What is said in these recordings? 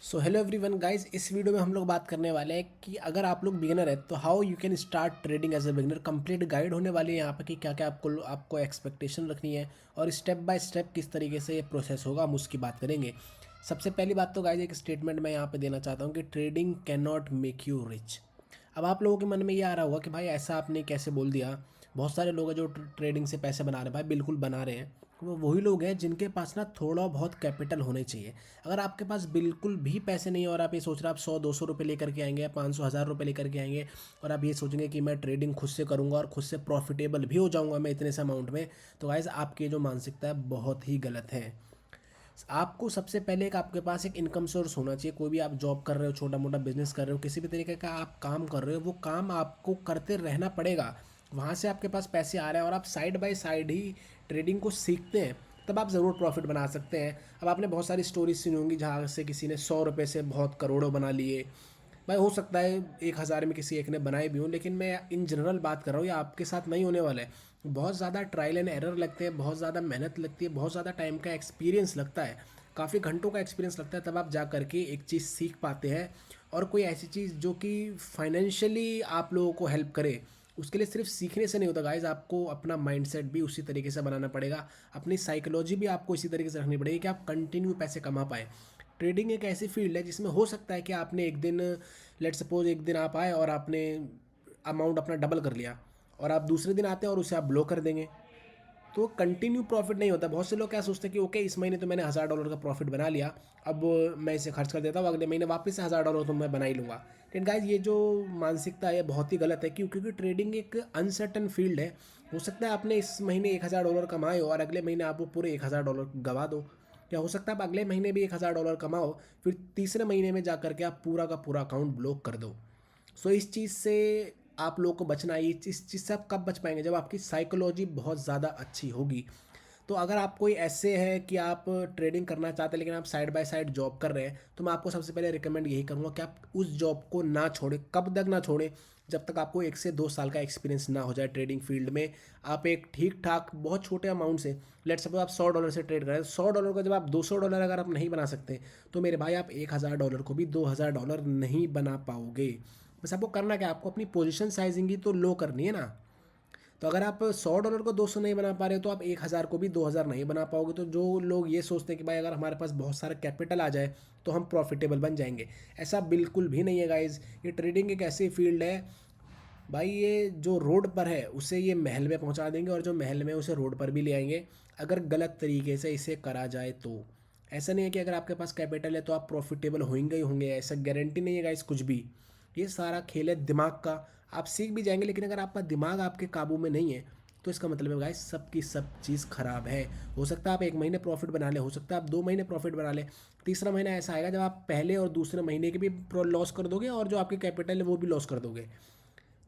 So hello everyone guys, इस video में हम लोग बात करने वाले हैं कि अगर आप लोग बिगिनर है तो how you can start trading as a beginner. Complete guide होने वाली है यहाँ पे कि क्या क्या आपको एक्सपेक्टेशन रखनी है और स्टेप बाय स्टेप किस तरीके से ये प्रोसेस होगा, हम उसकी बात करेंगे। सबसे पहली बात तो गाइस एक स्टेटमेंट मैं यहाँ पे देना चाहता हूँ कि trading can not make you rich. अब आप लोगों के मन में ये आ रहा होगा कि भाई ऐसा आपने कैसे बोल दिया। बहुत सारे लोग हैं जो ट्रेडिंग से पैसे बना रहे हैं, भाई बिल्कुल बना रहे हैं। वो वही लोग हैं जिनके पास ना थोड़ा बहुत कैपिटल होने चाहिए। अगर आपके पास बिल्कुल भी पैसे नहीं है और आप ये सोच रहे हैं आप 100-200 रुपये लेकर के आएंगे या 500-1000 रुपये लेकर के आएंगे और आप ये सोचेंगे कि मैं ट्रेडिंग खुद से करूंगा और खुद से प्रॉफिटेबल भी हो जाऊंगा मैं इतने से अमाउंट में, तो गाइस आपकी जो मानसिकता है बहुत ही गलत है। आपको सबसे पहले एक आपके पास एक इनकम सोर्स होना चाहिए। कोई भी आप जॉब कर रहे हो, छोटा मोटा बिजनेस कर रहे हो, किसी भी तरीके का आप काम कर रहे हो, वो काम आपको करते रहना पड़ेगा। वहाँ से आपके पास पैसे आ रहे हैं और आप side by side he trading को सीखते हैं, तब आप ज़रूर प्रॉफिट बना सकते हैं। अब आपने बहुत सारी स्टोरीज सुनी होंगी जहाँ से किसी ने 100 रुपये से बहुत करोड़ों बना लिए। भाई हो सकता है 1000 में किसी एक ने बनाए भी हों, लेकिन मैं इन जनरल बात कर रहा हूँ, ये आपके साथ नहीं होने वाला है। बहुत ज़्यादा ट्रायल एंड एरर लगते हैं, बहुत ज़्यादा मेहनत लगती है, बहुत ज़्यादा टाइम का एक्सपीरियंस लगता है, काफ़ी घंटों का एक्सपीरियंस लगता है, तब आप जा करके एक चीज़ सीख पाते हैं। और कोई ऐसी चीज़ जो कि फाइनेंशियली आप लोगों को हेल्प करे, उसके लिए सिर्फ सीखने से नहीं होता गाइज, आपको अपना माइंडसेट भी उसी तरीके से बनाना पड़ेगा। अपनी साइकोलॉजी भी आपको इसी तरीके से रखनी पड़ेगी कि आप कंटिन्यू पैसे कमा पाए। ट्रेडिंग एक ऐसी फील्ड है जिसमें हो सकता है कि आपने एक दिन, लेट सपोज एक दिन आप आए और आपने अमाउंट अपना डबल कर लिया और आप दूसरे दिन आते हैं और उसे आप ब्लो कर देंगे, तो कंटिन्यू प्रॉफिट नहीं होता। बहुत से लोग क्या सोचते हैं कि ओके इस महीने तो मैंने $1000 का प्रॉफिट बना लिया, अब मैं इसे खर्च कर देता हूँ, अगले महीने वापस से $1000 तो मैं बना ही लूँगा। लेकिन गाइज ये जो मानसिकता है बहुत ही गलत है। क्यों? क्योंकि ट्रेडिंग एक अनसर्टन फील्ड है। हो सकता है आपने इस महीने $1000 कमाए हो और अगले महीने आप वो पूरे $1000 गवा दो, या हो सकता है आप अगले महीने भी $1000 कमाओ, फिर तीसरे महीने में जा करके आप पूरा का पूरा अकाउंट ब्लॉक कर दो। सो इस चीज़ से आप लोग को बचना है। इस चीज़ से आप कब बच पाएंगे? जब आपकी साइकोलॉजी बहुत ज़्यादा अच्छी होगी। तो अगर आप कोई ऐसे हैं कि आप ट्रेडिंग करना चाहते हैं लेकिन आप साइड बाय साइड जॉब कर रहे हैं, तो मैं आपको सबसे पहले रिकमेंड यही करूँगा कि आप उस जॉब को ना छोड़ें। कब तक ना छोड़ें? जब तक आपको 1 से 2 साल का एक्सपीरियंस ना हो जाए ट्रेडिंग फील्ड में। आप एक ठीक ठाक बहुत छोटे अमाउंट से, लेट सपोज आप $100 से ट्रेड कर रहे हैं, $100 का जब आप $200 अगर आप नहीं बना सकते, तो मेरे भाई आप $1000 को भी $2000 नहीं बना पाओगे। बस आपको करना क्या है, आपको अपनी पोजीशन साइजिंग ही तो लो करनी है ना। तो अगर आप $100 को 200 नहीं बना पा रहे हो तो आप 1000 को भी 2000 नहीं बना पाओगे। तो जो लोग ये सोचते हैं कि भाई अगर हमारे पास बहुत सारा कैपिटल आ जाए तो हम प्रॉफिटेबल बन जाएंगे, ऐसा बिल्कुल भी नहीं है गाइज। ये ट्रेडिंग एक ऐसी फील्ड है भाई, ये जो रोड पर है उसे ये महल में पहुंचा देंगे और जो महल में उसे रोड पर भी ले आएंगे, अगर गलत तरीके से इसे करा जाए तो। ऐसा नहीं है कि अगर आपके पास कैपिटल है तो आप प्रॉफिटेबल होंगे ही होंगे, ऐसा गारंटी नहीं है गाइस कुछ भी। ये सारा खेल है दिमाग का। आप सीख भी जाएंगे लेकिन अगर आपका दिमाग आपके काबू में नहीं है तो इसका मतलब है गाइस सबकी सब चीज़ खराब है। हो सकता है आप 1 महीने प्रॉफिट बना ले, हो सकता है आप 2 महीने प्रॉफिट बना ले, तीसरा महीना ऐसा आएगा जब आप पहले और दूसरे महीने के भी लॉस कर दोगे और जो आपके कैपिटल है वो भी लॉस कर दोगे।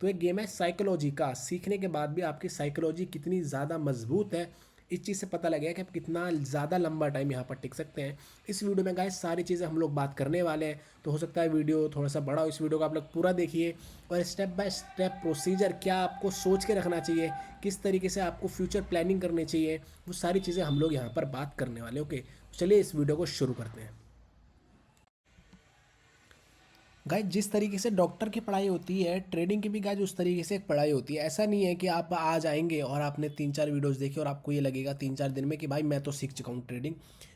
तो एक गेम है साइकोलॉजी का। सीखने के बाद भी आपकी साइकोलॉजी कितनी ज़्यादा मजबूत है, इस चीज़ से पता लगेगा कि आप कितना ज़्यादा लंबा टाइम यहाँ पर टिक सकते हैं। इस वीडियो में गाइस सारी चीज़ें हम लोग बात करने वाले हैं, तो हो सकता है वीडियो थोड़ा सा बड़ा हो। इस वीडियो को आप लोग पूरा देखिए और स्टेप बाय स्टेप प्रोसीजर क्या आपको सोच के रखना चाहिए, किस तरीके से आपको फ्यूचर प्लानिंग करनी चाहिए, वो सारी चीज़ें हम लोग यहाँ पर बात करने वाले। ओके, चलिए इस वीडियो को शुरू करते हैं। गाइज जिस तरीके से डॉक्टर की पढ़ाई होती है, ट्रेडिंग की भी गाइज उस तरीके से एक पढ़ाई होती है। ऐसा नहीं है कि आप आज आएंगे और आपने 3-4 वीडियोस देखी और आपको ये लगेगा 3-4 दिन में कि भाई मैं तो सीख चुका हूँ ट्रेडिंग।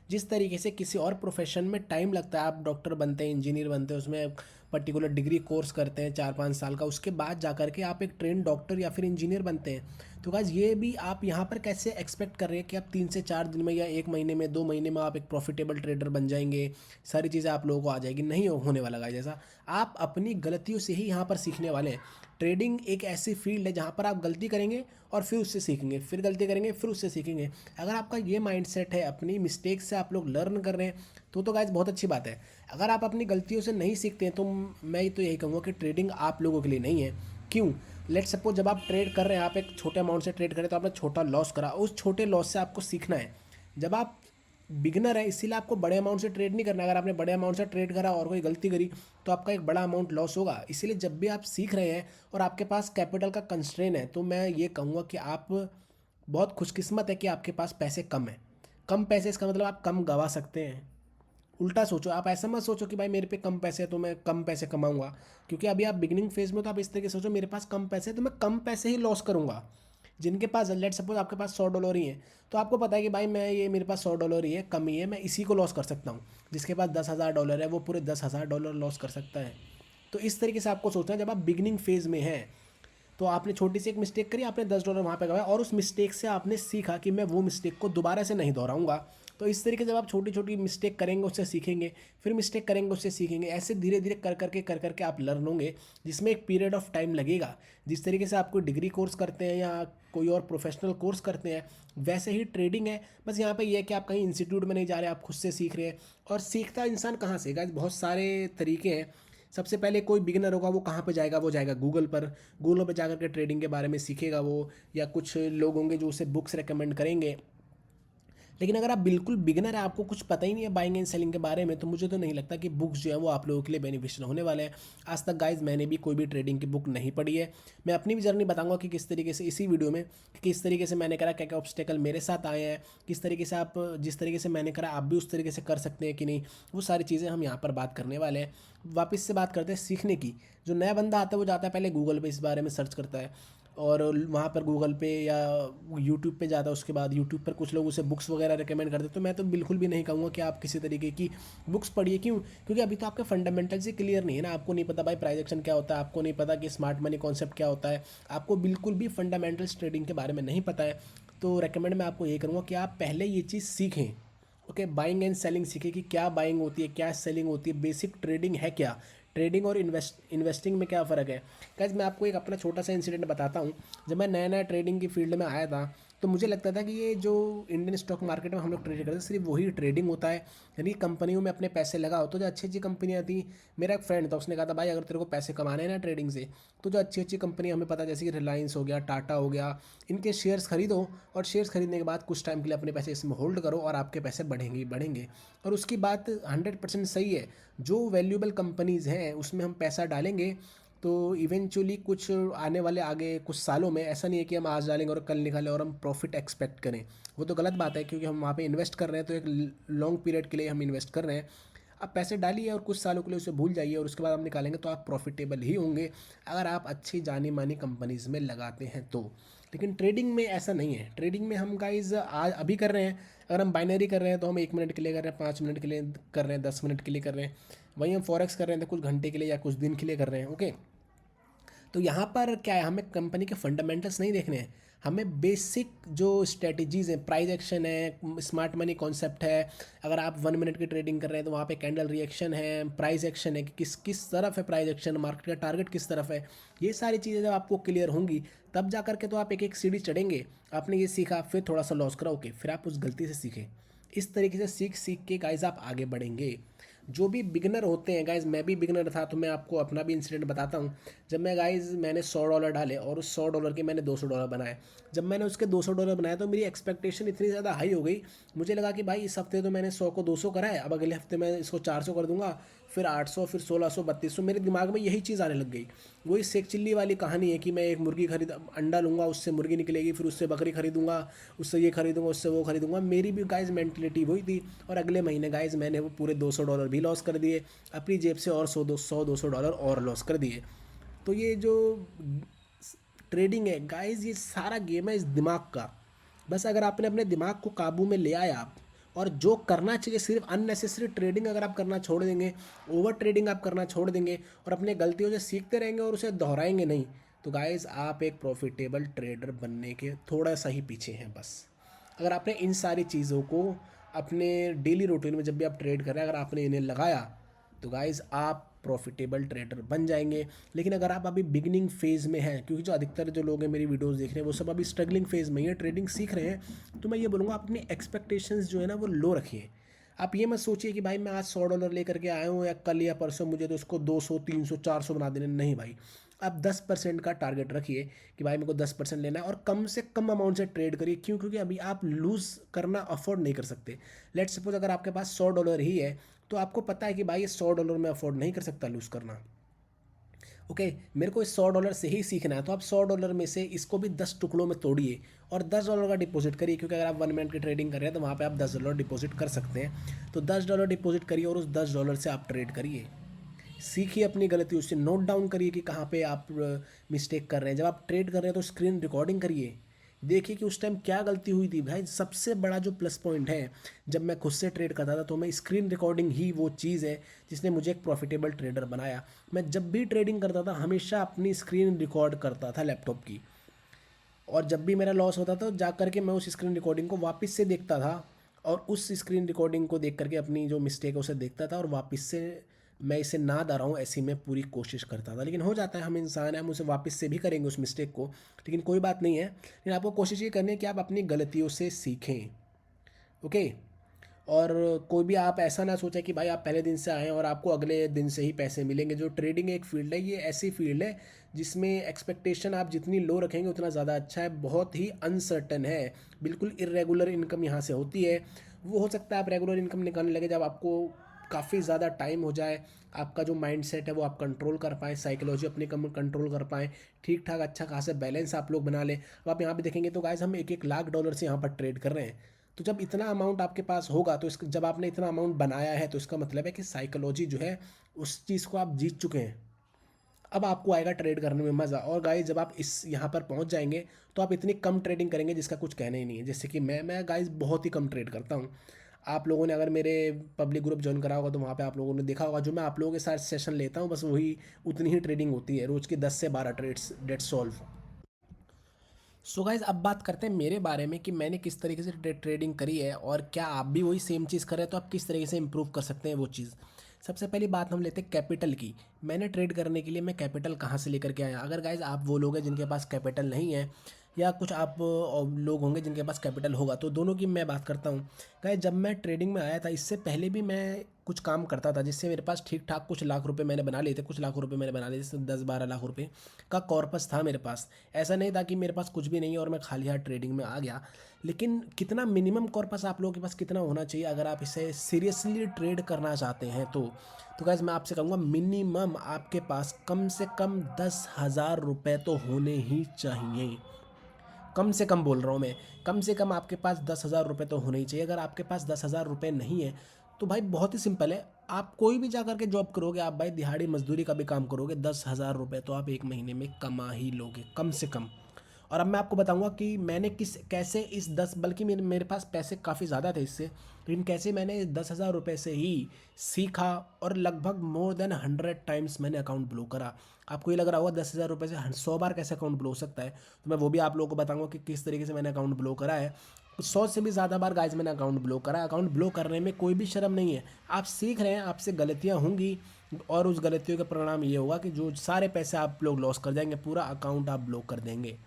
जिस तरीके से किसी और प्रोफेशन में टाइम लगता है, आप डॉक्टर बनते हैं, इंजीनियर बनते हैं, उसमें पर्टिकुलर डिग्री कोर्स करते हैं 4-5 साल का, उसके बाद जा करके आप एक ट्रेन डॉक्टर या फिर इंजीनियर बनते हैं। तो गाइज ये भी आप यहाँ पर कैसे एक्सपेक्ट कर रहे हैं कि आप 3 से 4 दिन में या 1 महीने में 2 महीने में आप एक प्रॉफिटेबल ट्रेडर बन जाएंगे, सारी चीज़ें आप लोगों को आ जाएगी? नहीं होने वाला गाइज ऐसा। आप अपनी गलतियों से ही यहाँ पर सीखने वाले हैं। ट्रेडिंग एक ऐसी फील्ड है जहाँ पर आप गलती करेंगे और फिर उससे सीखेंगे, फिर गलती करेंगे फिर उससे सीखेंगे। अगर आपका ये माइंडसेट है, अपनी मिस्टेक्स से आप लोग लर्न कर रहे हैं, तो गाइज बहुत अच्छी बात है। अगर आप अपनी गलतियों से नहीं सीखते हैं तो मैं तो यही कहूँगा कि ट्रेडिंग आप लोगों के लिए नहीं है। क्यों? लेट सपोज जब आप ट्रेड कर रहे हैं, आप एक छोटे अमाउंट से ट्रेड करें तो आपने छोटा लॉस करा, उस छोटे लॉस से आपको सीखना है। जब आप बिगनर है इसीलिए आपको बड़े अमाउंट से ट्रेड नहीं करना। अगर आपने बड़े अमाउंट से ट्रेड करा और कोई गलती करी तो आपका एक बड़ा अमाउंट लॉस होगा। इसीलिए जब भी आप सीख रहे हैं और आपके पास कैपिटल का कंस्ट्रेन है, तो मैं ये कहूँगा कि आप बहुत खुशकिस्मत है कि आपके पास पैसे कम है। कम पैसे इसका मतलब आप कम गवा सकते हैं। उल्टा सोचो, आप ऐसा मत सोचो कि भाई मेरे पे कम पैसे है तो मैं कम पैसे कमाऊंगा, क्योंकि अभी आप बिगिनिंग फेज में, तो आप इस तरीके से सोचो मेरे पास कम पैसे है तो मैं कम पैसे ही लॉस करूंगा। जिनके पास लेट सपोज आपके पास $100 ही है, तो आपको पता है कि भाई मैं ये मेरे पास $100 ही है, कम ही है, मैं इसी को लॉस कर सकता हूँ। जिसके पास $10,000 है वो पूरे $10,000 लॉस कर सकता है। तो इस तरीके से आपको सोचना है जब आप बिगिनिंग फेज में हैं। तो आपने छोटी सी एक मिस्टेक करी, आपने $10 वहाँ पे गवाया, और उस मिस्टेक से आपने सीखा कि मैं वो मिस्टेक को दोबारा से नहीं दोहराऊंगा। तो इस तरीके से जब आप छोटी छोटी मिस्टेक करेंगे उससे सीखेंगे, फिर मिस्टेक करेंगे उससे सीखेंगे, ऐसे धीरे धीरे कर करके आप लर्न होंगे, जिसमें एक पीरियड ऑफ टाइम लगेगा। जिस तरीके से आप कोई डिग्री कोर्स करते हैं या कोई और प्रोफेशनल कोर्स करते हैं, वैसे ही ट्रेडिंग है। बस यहाँ पे ये है कि आप कहीं इंस्टीट्यूट में नहीं जा रहे, आप खुद से सीख रहे हैं। और सीखता इंसान कहाँ से? गाइस बहुत सारे तरीके हैं। सबसे पहले कोई बिगिनर होगा वो कहाँ पे जाएगा? वो जाएगा गूगल पर। गूगल पर जाकर के ट्रेडिंग के बारे में सीखेगा वो, या कुछ लोग होंगे जो उसे बुक्स रेकमेंड करेंगे। लेकिन अगर आप बिल्कुल बिगिनर है, आपको कुछ पता ही नहीं है बाइंग एंड सेलिंग के बारे में, तो मुझे तो नहीं लगता कि बुक्स जो है वो आप लोगों के लिए बेनिफिशियल होने वाले हैं। आज तक गाइज मैंने भी कोई भी ट्रेडिंग की बुक नहीं पढ़ी है। मैं अपनी भी जर्नी बताऊंगा कि किस तरीके से, इसी वीडियो में, कि किस तरीके से मैंने करा, क्या क्या ऑब्स्टेकल मेरे साथ आए हैं, किस तरीके से आप, जिस तरीके से मैंने करा आप भी उस तरीके से कर सकते हैं कि नहीं, वो सारी चीज़ें हम यहाँ पर बात करने वाले हैं। वापस से बात करते हैं सीखने की। जो नया बंदा आता है वो जाता है पहले गूगल पे, इस बारे में सर्च करता है, और वहाँ पर गूगल पे या यूट्यूब पे जाता है। उसके बाद यूट्यूब पर कुछ लोग उसे बुक्स वगैरह रिकमेंड करते हैं। तो मैं तो बिल्कुल भी नहीं कहूँगा कि आप किसी तरीके की बुक्स पढ़िए। क्यों? क्योंकि अभी तो आपके फंडामेंटल्स ही क्लियर नहीं है ना। आपको नहीं पता भाई प्राइस एक्शन क्या होता है, आपको नहीं पता कि स्मार्ट मनी कॉन्सेप्ट क्या होता है, आपको बिल्कुल भी फंडामेंटल्स ट्रेडिंग के बारे में नहीं पता है। तो रेकमेंड मैं आपको ये करूँगा कि आप पहले ये चीज़ सीखें। ओके, बाइंग एंड सेलिंग सीखें कि क्या बाइंग होती है, क्या सेलिंग होती है, बेसिक ट्रेडिंग है क्या, ट्रेडिंग और इन्वेस्टिंग में क्या फ़र्क है। गाइस मैं आपको एक अपना छोटा सा इंसिडेंट बताता हूँ। जब मैं नया नया ट्रेडिंग की फील्ड में आया था, तो मुझे लगता था कि ये जो इंडियन स्टॉक मार्केट में हम लोग ट्रेड करते हैं सिर्फ वही ट्रेडिंग होता है, यानी कंपनियों में अपने पैसे लगाओ। तो जो अच्छी अच्छी कंपनियाँ थी, मेरा एक फ्रेंड था, उसने कहा था भाई अगर तेरे को पैसे कमाने हैं ना ट्रेडिंग से, तो जो अच्छी अच्छी कंपनियाँ हमें पता, जैसे कि रिलायंस हो गया, टाटा हो गया, इनके शेयर्स खरीदो, और शेयर्स खरीदने के बाद कुछ टाइम के लिए अपने पैसे इसमें होल्ड करो, और आपके पैसे बढ़ेंगे ही बढ़ेंगे। और उसकी बात 100% सही है। जो वैल्यूएबल कंपनीज़ हैं उसमें हम पैसा डालेंगे, तो इवेंचुअली कुछ आने वाले आगे कुछ सालों में, ऐसा नहीं है कि हम आज डालेंगे और कल निकालें और हम प्रॉफिट एक्सपेक्ट करें। वो तो गलत बात है, क्योंकि हम वहाँ पे इन्वेस्ट कर रहे हैं तो एक लॉन्ग पीरियड के लिए हम इन्वेस्ट कर रहे हैं। आप पैसे डालिए और कुछ सालों के लिए उसे भूल जाइए, और उसके बाद हम निकालेंगे तो आप प्रॉफिटेबल ही होंगे, अगर आप अच्छी जानी मानी कंपनीज़ में लगाते हैं तो। लेकिन ट्रेडिंग में ऐसा नहीं है। ट्रेडिंग में हम गाइज आज अभी कर रहे हैं, अगर हम बाइनरी कर रहे हैं तो हम 1 मिनट के लिए कर रहे हैं, 5 मिनट के लिए कर रहे हैं, 10 मिनट के लिए कर रहे हैं। वहीं हम फॉरेक्स कर रहे हैं तो कुछ घंटे के लिए या कुछ दिन के लिए कर रहे हैं। ओके, तो यहाँ पर क्या है, हमें कंपनी के फंडामेंटल्स नहीं देखने हैं, हमें बेसिक जो स्ट्रेटजीज़ हैं, प्राइस एक्शन है, स्मार्ट मनी कॉन्सेप्ट है। अगर आप 1 मिनट की ट्रेडिंग कर रहे हैं तो वहाँ पे कैंडल रिएक्शन है, प्राइस एक्शन है कि किस किस तरफ है प्राइस एक्शन, मार्केट का टारगेट किस तरफ है। ये सारी चीज़ें जब आपको क्लियर होंगी, तब जा करके तो आप एक एक सीढ़ी चढ़ेंगे। आपने ये सीखा, फिर थोड़ा सा लॉस करा, ओके, फिर आप उस गलती से सीखें। इस तरीके से सीख सीख के गाइज आप आगे बढ़ेंगे। जो भी बिगनर होते हैं गाइज, मैं भी बिगनर था, तो मैं आपको अपना भी इंसिडेंट बताता हूँ। जब मैं गाइज मैंने $100 डाले और उस $100 के मैंने $200 बनाए। जब मैंने उसके $200 बनाए तो मेरी एक्सपेक्टेशन इतनी ज़्यादा हाई हो गई, मुझे लगा कि भाई इस हफ्ते तो मैंने 100 को 200 करा है, अब अगले हफ्ते मैं इसको 400 कर दूंगा, फिर 800, फिर 1600, 3200। मेरे दिमाग में यही चीज़ आने लग गई। वही शेख चिल्ली वाली कहानी है कि मैं एक मुर्गी खरीद, अंडा लूँगा, उससे मुर्गी निकलेगी, फिर उससे बकरी खरीदूंगा, उससे ये खरीदूंगा, उससे वो खरीदूंगा। मेरी भी गाइज मेंटलिटी वही थी, और अगले महीने गाइज मैंने वो पूरे $200 भी लॉस कर दिए, अपनी जेब से और 100-200 $200 और लॉस कर दिए। तो ये जो ट्रेडिंग है गाइज, ये सारा गेम है इस दिमाग का। बस अगर आपने अपने दिमाग को काबू में ले आया आप, और जो करना चाहिए, सिर्फ अननेसेसरी ट्रेडिंग अगर आप करना छोड़ देंगे, ओवर ट्रेडिंग आप करना छोड़ देंगे, और अपने गलतियों से सीखते रहेंगे और उसे दोहराएंगे नहीं, तो गाइज आप एक प्रॉफिटेबल ट्रेडर बनने के थोड़ा सा ही पीछे हैं बस। अगर आपने इन सारी चीज़ों को अपने डेली रूटीन में जब भी आप ट्रेड कर रहे हैं, अगर आपने इन्हें लगाया, तो गाइज़ आप प्रॉफिटेबल ट्रेडर बन जाएंगे। लेकिन अगर आप अभी बिगिनिंग फेज़ में हैं, क्योंकि जो अधिकतर जो लोग हैं मेरी वीडियोस देख रहे हैं वो सब अभी स्ट्रगलिंग फेज़ में ही है, ट्रेडिंग सीख रहे हैं, तो मैं ये बोलूँगा अपनी एक्सपेक्टेशंस जो है ना वो लो रखिए। आप ये मत सोचिए कि भाई मैं आज $100 लेकर के आया हूँ, या कल या परसों मुझे तो इसको 200, 300, 400 बना देने। नहीं भाई, आप 10% का टारगेट रखिए कि भाई मेरे को 10% लेना है, और कम से कम अमाउंट से ट्रेड करिए। क्यों? क्योंकि अभी आप लूज़ करना अफोर्ड नहीं कर सकते। लेट सपोज अगर आपके पास $100 ही है, तो आपको पता है कि भाई ये $100 में अफोर्ड नहीं कर सकता लूज़ करना। ओके, मेरे को इस $100 से ही सीखना है, तो आप $100 में से इसको भी 10 टुकड़ों में तोड़िए और $10 का डिपॉजिट करिए, क्योंकि अगर आप 1 मिनट की ट्रेडिंग कर रहे हैं तो वहाँ पे आप $10 डिपॉजिट कर सकते हैं। तो $10 डिपॉजिट करिए और उस $10 से आप ट्रेड करिए। सीखिए अपनी गलतियों से, नोट डाउन करिए कि कहाँ पे आप मिस्टेक कर रहे हैं। जब आप ट्रेड कर रहे हैं तो स्क्रीन रिकॉर्डिंग करिए, देखिए कि उस टाइम क्या गलती हुई थी। भाई सबसे बड़ा जो प्लस पॉइंट है, जब मैं खुद से ट्रेड करता था तो मैं स्क्रीन रिकॉर्डिंग ही वो चीज़ है जिसने मुझे एक प्रॉफिटेबल ट्रेडर बनाया। मैं जब भी ट्रेडिंग करता था हमेशा अपनी स्क्रीन रिकॉर्ड करता था लैपटॉप की, और जब भी मेरा लॉस होता था तो जा करके मैं उस स्क्रीन रिकॉर्डिंग को वापस से देखता था, और उस स्क्रीन रिकॉर्डिंग को देख करके अपनी जो मिस्टेक है उसे देखता था, और वापस से मैं इसे ना दोहराऊं ऐसी मैं पूरी कोशिश करता था। लेकिन हो जाता है, हम इंसान हैं, हम उसे वापस से भी करेंगे उस मिस्टेक को, लेकिन कोई बात नहीं है। लेकिन आपको कोशिश ये करनी है कि आप अपनी गलतियों से सीखें। ओके, और कोई भी आप ऐसा ना सोचें कि भाई आप पहले दिन से आए हैं और आपको अगले दिन से ही पैसे मिलेंगे। जो ट्रेडिंग एक फील्ड है, ये ऐसी फील्ड है जिसमें एक्सपेक्टेशन आप जितनी लो रखेंगे उतना ज़्यादा अच्छा है। बहुत ही अनसर्टन है, बिल्कुल इरेगुलर इनकम यहाँ से होती है। वो हो सकता है आप रेगुलर इनकम निकालने लगे जब आपको काफ़ी ज़्यादा टाइम हो जाए, आपका जो माइंड सेट है वो आप कंट्रोल कर पाएँ, साइकोलॉजी अपनी कम कंट्रोल कर पाएँ, ठीक ठाक अच्छा खासा बैलेंस आप लोग बना लें। अब आप यहाँ पे देखेंगे तो गाइस हम 1-1 लाख डॉलर से यहाँ पर ट्रेड कर रहे हैं। तो जब इतना अमाउंट आपके पास होगा तो जब आपने इतना अमाउंट बनाया है तो इसका मतलब है कि साइकोलॉजी जो है उस चीज़ को आप जीत चुके हैं। अब आपको आएगा ट्रेड करने में मज़ा। और गाइस जब आप इस यहाँ पर पहुँच जाएंगे तो आप इतनी कम ट्रेडिंग करेंगे जिसका कुछ कहना ही नहीं है। जैसे कि मैं गाइस बहुत ही कम ट्रेड करता हूँ। आप लोगों ने अगर मेरे पब्लिक ग्रुप ज्वाइन करा होगा तो वहाँ पे आप लोगों ने देखा होगा, जो मैं आप लोगों के साथ सेशन लेता हूँ बस वही उतनी ही ट्रेडिंग होती है, रोज़ की 10 से 12 ट्रेड्स, डेट सॉल्व। सो गाइज अब बात करते हैं मेरे बारे में कि मैंने किस तरीके से ट्रेडिंग करी है, और क्या आप भी वही सेम चीज़ करें तो आप किस तरीके से इम्प्रूव कर सकते हैं वो चीज़। सबसे पहली बात हम लेते हैं कैपिटल की। मैंने ट्रेड करने के लिए मैं कैपिटल कहाँ से लेकर के आया। अगर गाइज आप वो लोग हैं जिनके पास कैपिटल नहीं है, या कुछ आप लोग होंगे जिनके पास कैपिटल होगा, तो दोनों की मैं बात करता हूँ। गाइज जब मैं ट्रेडिंग में आया था इससे पहले भी मैं कुछ काम करता था जिससे मेरे पास ठीक ठाक कुछ लाख रुपए मैंने बना लिए थे। कुछ लाख रुपए मैंने बना लिए, जैसे 10-12 लाख रुपए का कॉर्पस था मेरे पास। ऐसा नहीं था कि मेरे पास कुछ भी नहीं है और मैं खाली हाथ ट्रेडिंग में आ गया। लेकिन कितना मिनिमम कॉर्पस आप लोगों के पास कितना होना चाहिए अगर आप इसे सीरियसली ट्रेड करना चाहते हैं तो गाइस मैं आपसे कहूँगा मिनिमम आपके पास कम से कम 10,000 रुपये तो होने ही चाहिए। कम से कम बोल रहा हूँ मैं, कम से कम आपके पास 10,000 रुपये तो होने ही चाहिए। अगर आपके पास 10,000 रुपये नहीं है तो भाई बहुत ही सिंपल है, आप कोई भी जा करके जॉब करोगे, आप भाई दिहाड़ी मजदूरी का भी काम करोगे, 10,000 रुपये तो आप एक महीने में कमा ही लोगे कम से कम। और अब मैं आपको बताऊंगा कि मैंने कैसे इस 10, बल्कि मेरे पास पैसे काफ़ी ज़्यादा थे इससे, लेकिन कैसे मैंने 10,000 रुपये से ही सीखा और लगभग मोर देन 100 टाइम्स मैंने अकाउंट ब्लॉक करा। आपको ये लग रहा होगा 10,000 रुपये से 100 बार कैसे अकाउंट ब्लॉक हो सकता है, तो मैं वो भी आप लोगों को बताऊंगा कि किस तरीके से मैंने अकाउंट ब्लॉक करा है। 100 से भी ज़्यादा बार गाइज मैंने अकाउंट ब्लॉक करा है। अकाउंट ब्लॉक करने में कोई भी शर्म नहीं है, आप सीख रहे हैं, आपसे गलतियाँ होंगी और उस गलतियों का परिणाम ये होगा कि जो सारे पैसे आप लोग लॉस कर जाएंगे, पूरा अकाउंट आप ब्लॉक कर देंगे।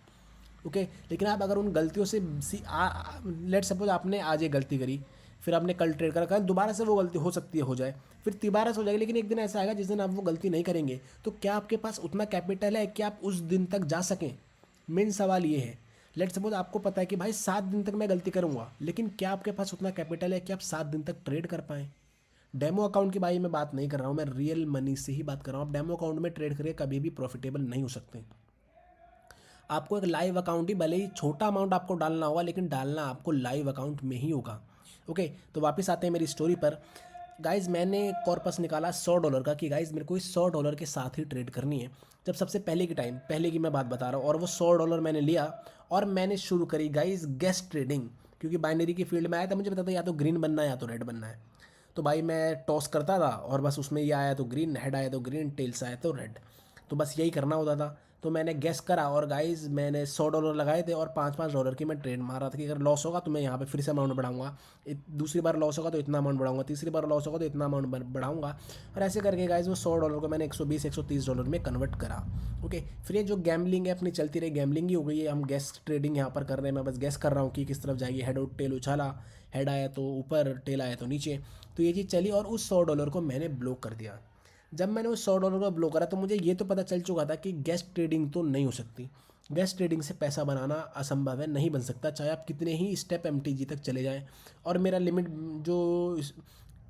ओके, लेकिन आप अगर उन गलतियों से लेट सपोज आपने आज ये गलती करी, फिर आपने कल ट्रेड करा, कल दोबारा से वो गलती हो सकती है हो जाए, फिर दोबारा से हो जाएगी, लेकिन एक दिन ऐसा आएगा जिस दिन आप वो गलती नहीं करेंगे। तो क्या आपके पास उतना कैपिटल है कि आप उस दिन तक जा सकें? मेन सवाल ये है। लेट सपोज आपको पता है कि भाई 7 दिन तक मैं गलती करूंगा, लेकिन क्या आपके पास उतना कैपिटल है कि आप 7 दिन तक ट्रेड कर पाएँ? डेमो अकाउंट की भाई मैं बात नहीं कर रहा हूँ, मैं रियल मनी से ही बात कर रहा हूँ। आप डेमो अकाउंट में ट्रेड करके कभी भी प्रॉफिटेबल नहीं हो सकते। आपको एक लाइव अकाउंट ही, भले ही छोटा अमाउंट आपको डालना होगा, लेकिन डालना आपको लाइव अकाउंट में ही होगा। ओके, तो वापस आते हैं मेरी स्टोरी पर। गाइज़ मैंने कॉर्पस निकाला $100 का कि गाइज़ मेरे को इस $100 के साथ ही ट्रेड करनी है। जब सबसे पहले की मैं बात बता रहा हूँ, और वो $100 मैंने लिया और मैंने शुरू करी गाइज़ गेस्ट ट्रेडिंग। क्योंकि बाइनरी की फील्ड में आया था, मुझे पता था या तो ग्रीन बनना है या तो रेड बनना है। तो भाई मैं टॉस करता था और बस उसमें ये आया तो ग्रीन, हेड आया तो ग्रीन, टेल्स आया तो रेड, तो बस यही करना होता था। तो मैंने गेस करा और गाइज मैंने $100 लगाए थे और $5-5 की मैं ट्रेड मार रहा था कि अगर लॉस होगा तो मैं यहाँ पे फिर से अमाउंट बढ़ाऊंगा, दूसरी बार लॉस होगा तो इतना अमाउंट बढ़ाऊंगा, तीसरी बार लॉस होगा तो इतना अमाउंट बढ़ाऊंगा, और ऐसे करके गाइज वो $100 को मैंने 120-130 में कन्वर्ट करा। ओके, फिर ये जो गैम्बलिंग है अपनी चलती रही, गैम्बलिंग ही हो गई है। हम गैस ट्रेडिंग यहाँ पर कर रहे हैं, मैं बस गैस कर रहा हूँ कि किस तरफ जाएगी, हेड आउट टेल उछाला, हेड आया तो ऊपर, टेल आया तो नीचे, तो ये चीज़ चली और उस $100 को मैंने ब्लॉक कर दिया। जब मैंने उस $100 का ब्लॉक करा तो मुझे ये तो पता चल चुका था कि गेस्ट ट्रेडिंग तो नहीं हो सकती। गेस्ट ट्रेडिंग से पैसा बनाना असंभव है, नहीं बन सकता, चाहे आप कितने ही स्टेप MTG तक चले जाएं। और मेरा लिमिट जो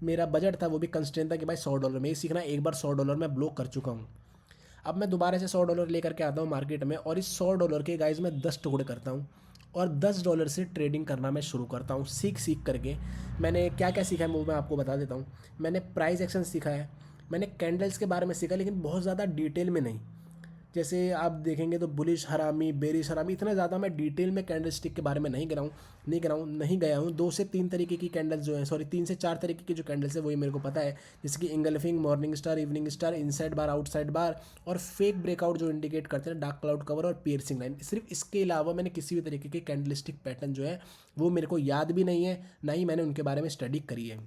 मेरा बजट था वो भी कंस्टेंट था कि भाई $100 में ही सीखना। एक बार $100 मैं ब्लॉक कर चुका हूँ। अब मैं दोबारा से $100 लेकर के आता हूँ मार्केट में, और इस $100 के गाइज मैं 10 टुकड़े करता हूँ और $10 से ट्रेडिंग करना मैं शुरू करता हूँ सीख करके। मैंने क्या क्या सीखा है वो मैं आपको बता देता हूँ। मैंने प्राइस एक्शन सीखा है, मैंने कैंडल्स के बारे में सीखा, लेकिन बहुत ज़्यादा डिटेल में नहीं। जैसे आप देखेंगे तो बुलिश हरामी, बेरिश हरामी, इतना ज़्यादा मैं डिटेल में कैंडल स्टिक के बारे में नहीं गया हूँ। 2 से 3 तरीके की कैंडल्स जो हैं, सॉरी 3 से 4 तरीके की जो कैंडल्स है वही मेरे को पता है। जैसे कि engulfing, morning star, evening star, inside bar, outside bar, और फेक ब्रेकआउट जो इंडिकेट करते हैं डार्क क्लाउड कवर और पियर्सिंग लाइन। सिर्फ इसके अलावा मैंने किसी भी तरीके के कैंडल स्टिक पैटर्न जो है वो मेरे को याद भी नहीं है, ना ही मैंने उनके बारे में स्टडी करी है।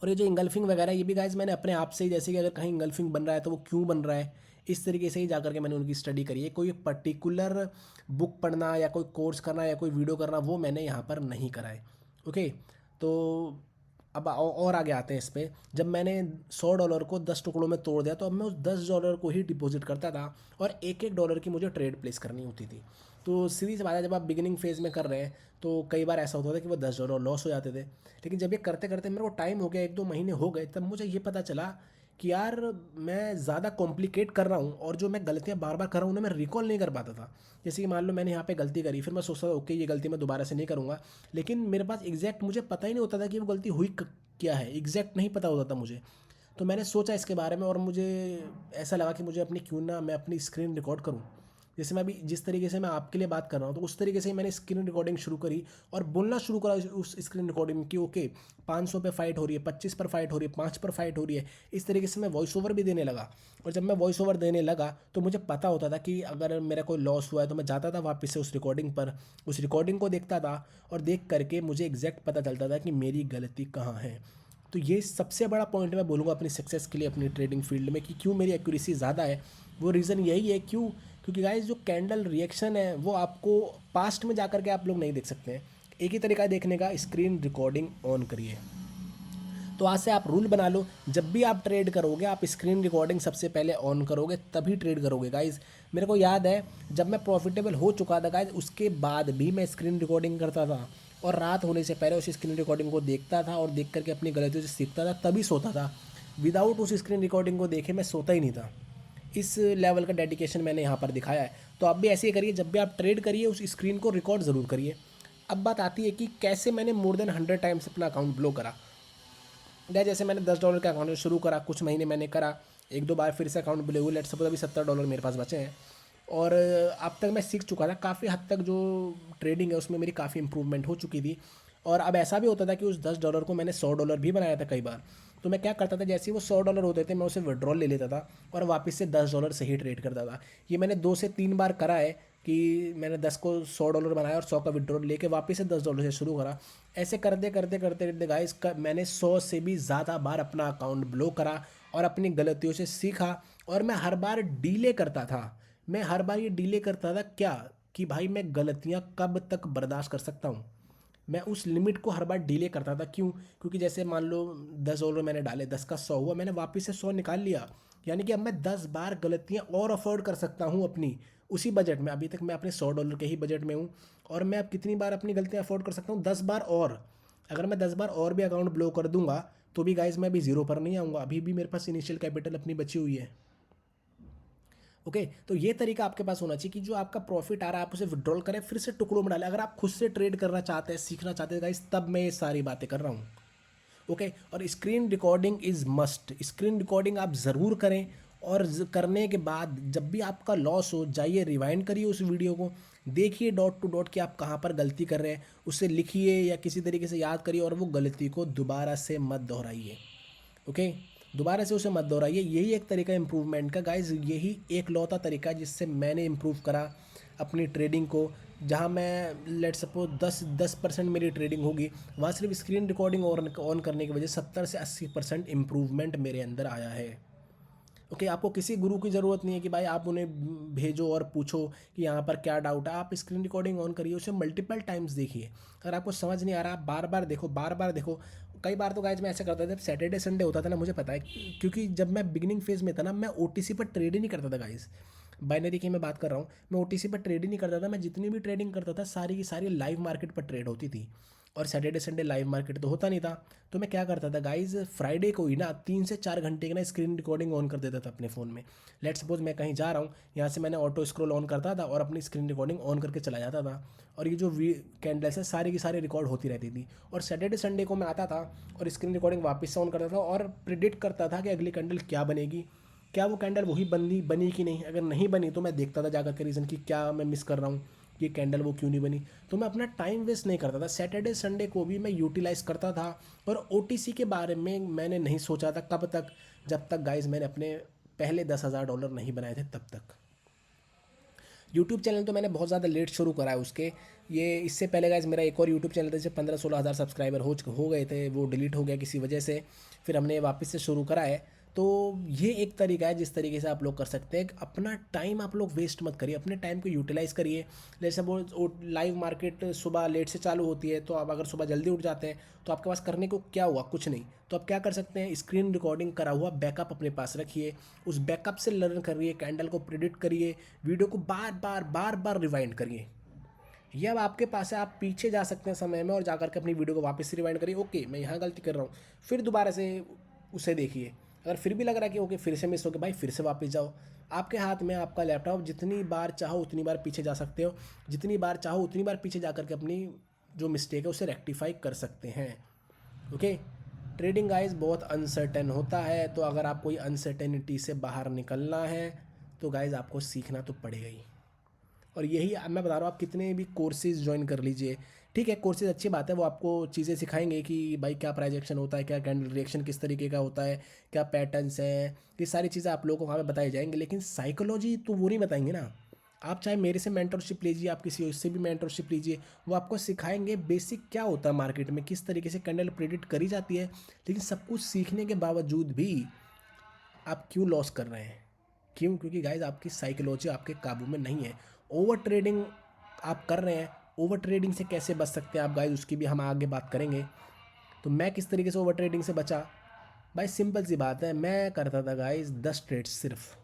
और ये जो इंगल्फिंग वगैरह ये भी गाइज मैंने अपने आप से ही, जैसे कि अगर कहीं इंगल्फिंग बन रहा है तो वो क्यों बन रहा है, इस तरीके से ही जा करके मैंने उनकी स्टडी करी है। कोई पर्टिकुलर बुक पढ़ना या कोई कोर्स करना या कोई वीडियो करना वो मैंने यहाँ पर नहीं करा है। ओके, तो अब और आगे आते हैं इस पर। जब मैंने $100 को 10 टुकड़ों में तोड़ दिया तो अब मैं उस $10 को ही डिपॉजिट करता था और एक डॉलर की मुझे ट्रेड प्लेस करनी होती थी। तो सीधी सी बात है, जब आप बिगिनिंग फेज़ में कर रहे हैं तो कई बार ऐसा होता था कि वो $10 लॉस हो जाते थे। लेकिन जब ये करते करते मेरे को टाइम हो गया, 1-2 महीने हो गए, तब मुझे ये पता चला कि यार मैं ज़्यादा कॉम्प्लिकेट कर रहा हूँ और जो मैं गलतियाँ बार बार कर रहा हूँ उन्हें मैं रिकॉल नहीं कर पाता था। जैसे कि मान लो मैंने यहाँ पे गलती करी, फिर मैं सोचता था ओके ये गलती मैं दोबारा से नहीं करूँगा, लेकिन मेरे पास एग्जैक्ट मुझे पता ही नहीं होता था कि वो गलती हुई क्या है, एग्जैक्ट नहीं पता होता था मुझे। तो मैंने सोचा इसके बारे में और मुझे ऐसा लगा कि मुझे अपनी क्यों ना मैं अपनी स्क्रीन रिकॉर्ड करूँ। जैसे मैं अभी जिस तरीके से मैं आपके लिए बात कर रहा हूँ तो उस तरीके से ही मैंने स्क्रीन रिकॉर्डिंग शुरू करी और बोलना शुरू करा उस स्क्रीन रिकॉर्डिंग में कि ओके 500 पे फाइट हो रही है, 25 पर फाइट हो रही है, 5 पर फाइट हो रही है। इस तरीके से मैं वॉइस ओवर भी देने लगा। और जब मैं वॉइस ओवर देने लगा तो मुझे पता होता था कि अगर मेरा कोई लॉस हुआ है तो मैं जाता था वापस से उस रिकॉर्डिंग पर, उस रिकॉर्डिंग को देखता था और देख करके मुझे एग्जैक्ट पता चलता था कि मेरी गलती कहाँ है। तो ये सबसे बड़ा पॉइंट मैं बोलूँगा अपनी सक्सेस के लिए अपनी ट्रेडिंग फील्ड में कि क्यों मेरी एक्यूरेसी ज़्यादा है। वो रीज़न यही है क्योंकि गाइस जो कैंडल रिएक्शन है वो आपको पास्ट में जा कर के आप लोग नहीं देख सकते हैं। एक ही तरीका है देखने का, स्क्रीन रिकॉर्डिंग ऑन करिए। तो आज से आप रूल बना लो, जब भी आप ट्रेड करोगे आप स्क्रीन रिकॉर्डिंग सबसे पहले ऑन करोगे तभी ट्रेड करोगे गाइज। मेरे को याद है जब मैं प्रॉफिटेबल हो चुका था गाइज उसके बाद भी मैं स्क्रीन रिकॉर्डिंग करता था और रात होने से पहले उस स्क्रीन रिकॉर्डिंग को देखता था और देख करके अपनी गलतियों से सीखता था, तभी सोता था। विदाउट उस स्क्रीन रिकॉर्डिंग को देखे मैं सोता ही नहीं था। इस लेवल का डेडिकेशन मैंने यहाँ पर दिखाया है। तो आप भी ऐसे ही करिए, जब भी आप ट्रेड करिए उस स्क्रीन को रिकॉर्ड ज़रूर करिए। अब बात आती है कि कैसे मैंने मोर देन 100 टाइम्स अपना अकाउंट ब्लॉक करा। जैसे मैंने $10 का अकाउंट शुरू करा, कुछ महीने मैंने करा, 1-2 बार फिर से अकाउंट ब्लॉक हुए, लेट्स सपोज अभी $70 मेरे पास बचे हैं। और अब तक मैं सीख चुका था काफ़ी हद तक, जो ट्रेडिंग है उसमें मेरी काफ़ी इंप्रूवमेंट हो चुकी थी। और अब ऐसा भी होता था कि उस $10 को मैंने $100 भी बनाया था कई बार। तो मैं क्या करता था, जैसे ही वो $100 होते थे मैं उसे विड्रॉल ले लेता था और वापस से $10 से ही ट्रेड करता था। ये मैंने 2 से 3 बार करा है कि मैंने 10 को $100 बनाया और 100 का विड्रॉल लेके वापस से $10 से शुरू करा। ऐसे करते करते करते करते गाइस मैंने 100 से भी ज़्यादा बार अपना अकाउंट ब्लॉक करा और अपनी गलतियों से सीखा। और मैं हर बार डीले करता था, मैं हर बार ये डीले करता था क्या कि भाई मैं गलतियाँ कब तक बर्दाश्त कर सकता हूँ। मैं उस लिमिट को हर बार डिले करता था। क्यों? क्योंकि जैसे मान लो $10 मैंने डाले, 10 का 100 हुआ, मैंने वापस से 100 निकाल लिया, यानी कि अब मैं 10 बार गलतियाँ और अफोर्ड कर सकता हूँ अपनी उसी बजट में। अभी तक मैं अपने $100 के ही बजट में हूँ और मैं अब कितनी बार अपनी गलतियाँ अफोर्ड कर सकता हूँ? 10 बार और। अगर मैं 10 बार और भी अकाउंट ब्लॉक कर दूंगा तो भी गाइज मैं अभी ज़ीरो पर नहीं आऊँगा, अभी भी मेरे पास इनिशियल कैपिटल अपनी बची हुई है। ओके, तो ये तरीका आपके पास होना चाहिए कि जो आपका प्रॉफिट आ रहा है आप उसे विड्रॉल करें, फिर से टुकड़ों में डालें। अगर आप खुद से ट्रेड करना चाहते हैं, सीखना चाहते हैं गाइस, तब मैं ये सारी बातें कर रहा हूँ। ओके, और screen recording is must. Screen recording आप ज़रूर करें और करने के बाद जब भी आपका लॉस हो जाइए, रिवाइंड करिए उस वीडियो को, देखिए डॉट टू डॉट कि आप कहाँ पर गलती कर रहे हैं, उसे लिखिए या किसी तरीके से याद करिए और वो गलती को दोबारा से मत दोहराइए। ओके, दोबारा से उसे मत दोहराइए। यही एक तरीका इम्प्रूवमेंट का गाइज, यही एक लौता तरीका है जिससे मैंने इम्प्रूव करा अपनी ट्रेडिंग को। जहाँ मैं लेट सपोज 10% मेरी ट्रेडिंग होगी, वहाँ सिर्फ स्क्रीन रिकॉर्डिंग ऑन करने की वजह से 70 से 80% इम्प्रूवमेंट मेरे अंदर आया है। ओके, आपको किसी गुरु की ज़रूरत नहीं है कि भाई आप उन्हें भेजो और पूछो कि यहाँ पर क्या डाउट है। आप स्क्रीन रिकॉर्डिंग ऑन करिए, उसे मल्टीपल टाइम्स देखिए। अगर आपको समझ नहीं आ रहा, आप बार बार देखो, बार बार देखो। कई बार तो गाइज मैं ऐसा करता था, जब सैटरडे संडे होता था ना, मुझे पता है क्योंकि जब मैं बिगिनिंग फेज़ में था ना, मैं ओटीसी पर ट्रेड ही नहीं करता था गाइज। बाइनरी की मैं बात कर रहा हूँ, मैं ओटीसी पर ट्रेड ही नहीं करता था। मैं जितनी भी ट्रेडिंग करता था सारी की सारी लाइव मार्केट पर ट्रेड होती थी। और सैटरडे संडे लाइव मार्केट तो होता नहीं था। तो मैं क्या करता था गाइज, फ्राइडे को ही ना 3 से 4 घंटे की ना स्क्रीन रिकॉर्डिंग ऑन कर देता था अपने फ़ोन में। लेट सपोज मैं कहीं जा रहा हूँ, यहाँ से मैंने ऑटो स्क्रॉल ऑन करता था और अपनी स्क्रीन रिकॉर्डिंग ऑन करके चला जाता था, और ये जो कैंडल्स है सारी की सारी रिकॉर्ड होती रहती थी। और सैटरडे संडे को मैं आता था और स्क्रीन रिकॉर्डिंग वापस से ऑन करता था और प्रिडिक्ट करता था कि अगली कैंडल क्या बनेगी, क्या वो कैंडल वही बनी बनी कि नहीं। अगर नहीं बनी तो मैं देखता था जाकर के रीज़न कि क्या मैं मिस कर रहा हूँ, ये कैंडल वो क्यों नहीं बनी। तो मैं अपना टाइम वेस्ट नहीं करता था, सैटरडे संडे को भी मैं यूटिलाइज़ करता था। और ओटीसी के बारे में मैंने नहीं सोचा था कब तक, जब तक गाइज मैंने अपने पहले $10,000 नहीं बनाए थे तब तक। यूट्यूब चैनल तो मैंने बहुत ज़्यादा लेट शुरू करा है उसके, ये इससे पहले गाइज मेरा एक और यूट्यूब चैनल था जिसे 15-16 हज़ार सब्सक्राइबर हो गए थे, वो डिलीट हो गया किसी वजह से, फिर हमने वापस से शुरू करा है। तो ये एक तरीका है जिस तरीके से आप लोग कर सकते हैं। अपना टाइम आप लोग वेस्ट मत करिए, अपने टाइम को यूटिलाइज़ करिए। जैसे वो लाइव मार्केट सुबह लेट से चालू होती है, तो आप अगर सुबह जल्दी उठ जाते हैं तो आपके पास करने को क्या हुआ, कुछ नहीं। तो आप क्या कर सकते हैं, स्क्रीन रिकॉर्डिंग करा हुआ बैकअप अपने पास रखिए, उस बैकअप से लर्न करिए, कैंडल को प्रिडिक्ट करिए, वीडियो को बार बार बार बार रिवाइंड करिए। ये अब आपके पास है, आप पीछे जा सकते हैं समय में और जाकर के अपनी वीडियो को वापस से रिवाइंड करिए। ओके, मैं यहाँ गलती कर रहा हूँ, फिर दोबारा से उसे देखिए। अगर फिर भी लग रहा है कि ओके फिर से मिस हो गया, भाई फिर से वापस जाओ। आपके हाथ में आपका लैपटॉप, जितनी बार चाहो उतनी बार पीछे जा सकते हो, जितनी बार चाहो उतनी बार पीछे जा करके अपनी जो मिस्टेक है उसे रेक्टिफाई कर सकते हैं। ओके, ट्रेडिंग गाइस बहुत अनसर्टेन होता है, तो अगर आप कोई अनसर्टेनिटी से बाहर निकलना है तो गाइस आपको सीखना तो पड़ेगा ही। और यही मैं बता रहा हूँ, आप कितने भी कोर्सेज ज्वाइन कर लीजिए, ठीक है कोर्सेज अच्छी बात है, वो आपको चीज़ें सिखाएंगे कि भाई क्या प्राइस एक्शन होता है, क्या कैंडल रिएक्शन किस तरीके का होता है, क्या पैटर्न्स हैं, ये सारी चीज़ें आप लोगों को वहाँ पे बताई जाएंगी। लेकिन साइकोलॉजी तो वो नहीं बताएंगे ना। आप चाहे मेरे से मेंटरशिप लीजिए, आप किसी और से भी मेंटरशिप लीजिए, वो आपको सिखाएंगे बेसिक क्या होता है मार्केट में, किस तरीके से कैंडल प्रेडिक्ट करी जाती है। लेकिन सब कुछ सीखने के बावजूद भी आप क्यों लॉस कर रहे हैं, क्यों? क्योंकि गाइज आपकी साइकोलॉजी आपके काबू में नहीं है। ओवर ट्रेडिंग आप कर रहे हैं, ओवर ट्रेडिंग से कैसे बच सकते हैं आप गाइज, उसकी भी हम आगे बात करेंगे। तो मैं किस तरीके से ओवर ट्रेडिंग से बचा, भाई सिंपल सी बात है, मैं करता था गाइज 10 ट्रेड्स सिर्फ।